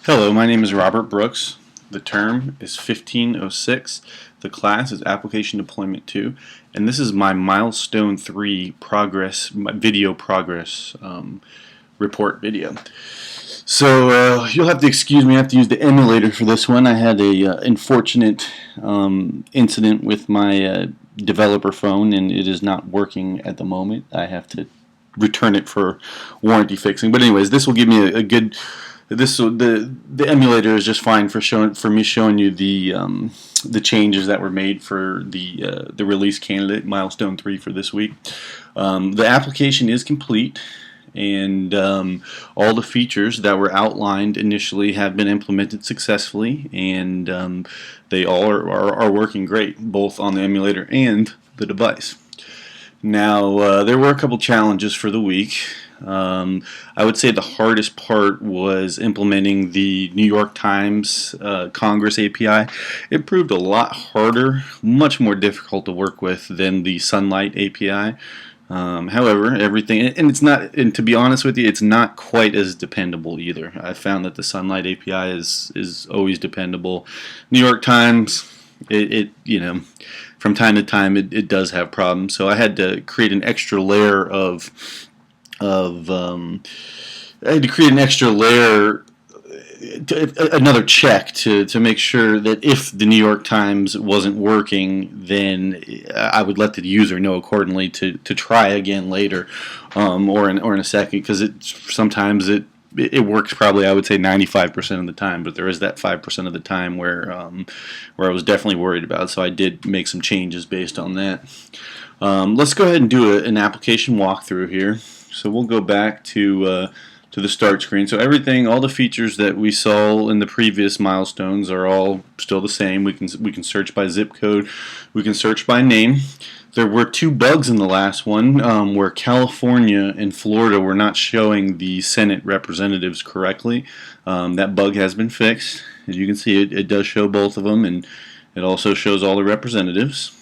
Hello, my name is Robert Brooks. The term is 1506. The class is Application Deployment 2, and this is my Milestone 3 progress, my video progress report video. So you'll have to excuse me, I have to use the emulator for this one. I had a unfortunate incident with my developer phone, and it is not working at the moment. I have to return it for warranty fixing. But anyways, this will give me a good... the emulator is just fine for me showing you the changes that were made for the release candidate Milestone 3 for this week. The application is complete, and all the features that were outlined initially have been implemented successfully, and they all are working great, both on the emulator and the device. Now, there were a couple challenges for the week. I would say the hardest part was implementing the New York Times Congress API. It proved a lot harder, much more difficult to work with than the Sunlight API. However, everything, and it's not, and to be honest with you, it's not quite as dependable either. I found that the Sunlight API is always dependable. New York Times, you know, from time to time it does have problems. So I had to create an extra layer another check to make sure that if the New York Times wasn't working, then I would let the user know accordingly to try again later, or in a second, because sometimes it works probably, I would say, 95% of the time, but there is that 5% of the time where I was definitely worried about, so I did make some changes based on that. Let's go ahead and do an application walkthrough here. So we'll go back to the start screen. So everything, all the features that we saw in the previous milestones are all still the same. We can search by zip code. We can search by name. There were two bugs in the last one where California and Florida were not showing the Senate representatives correctly. That bug has been fixed. As you can see, it does show both of them, and it also shows all the representatives.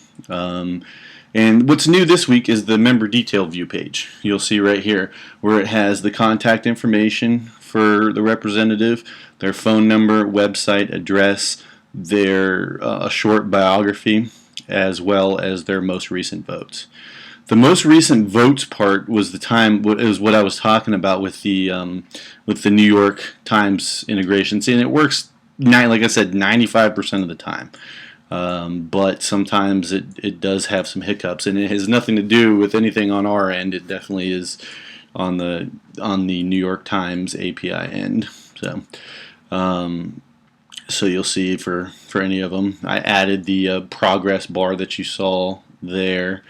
And what's new this week is the member detail view page. You'll see right here where it has the contact information for the representative, their phone number, website, address, their a short biography, as well as their most recent votes. The most recent votes part was what I was talking about with the New York Times integration. See, and it works, like I said, 95% of the time. But sometimes it does have some hiccups, and it has nothing to do with anything on our end. It definitely is on the New York Times API end. So you'll see for any of them, I added the progress bar that you saw there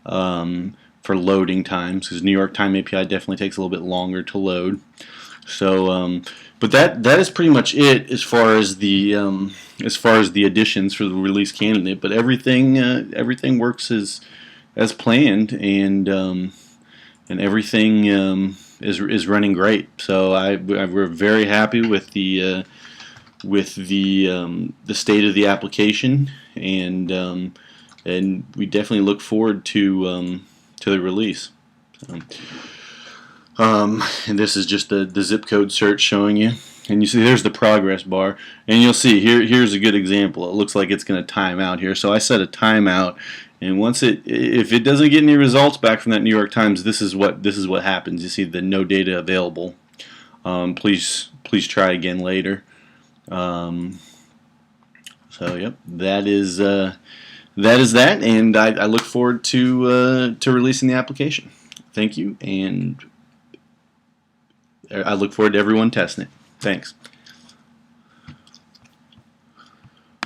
for loading times, because New York Times API definitely takes a little bit longer to load. So, but that is pretty much it as far as the additions for the release candidate. But everything works as planned, and everything is running great. So we're very happy with the state of the application, and we definitely look forward to the release. And this is just the zip code search showing you, and you see there's the progress bar, and you'll see here's a good example. It looks like it's going to time out here, so I set a timeout, and if it doesn't get any results back from that New York Times, this is what happens. You see the no data available. Please try again later. So yep, that is that, and I look forward to releasing the application. Thank you, and I look forward to everyone testing it. Thanks.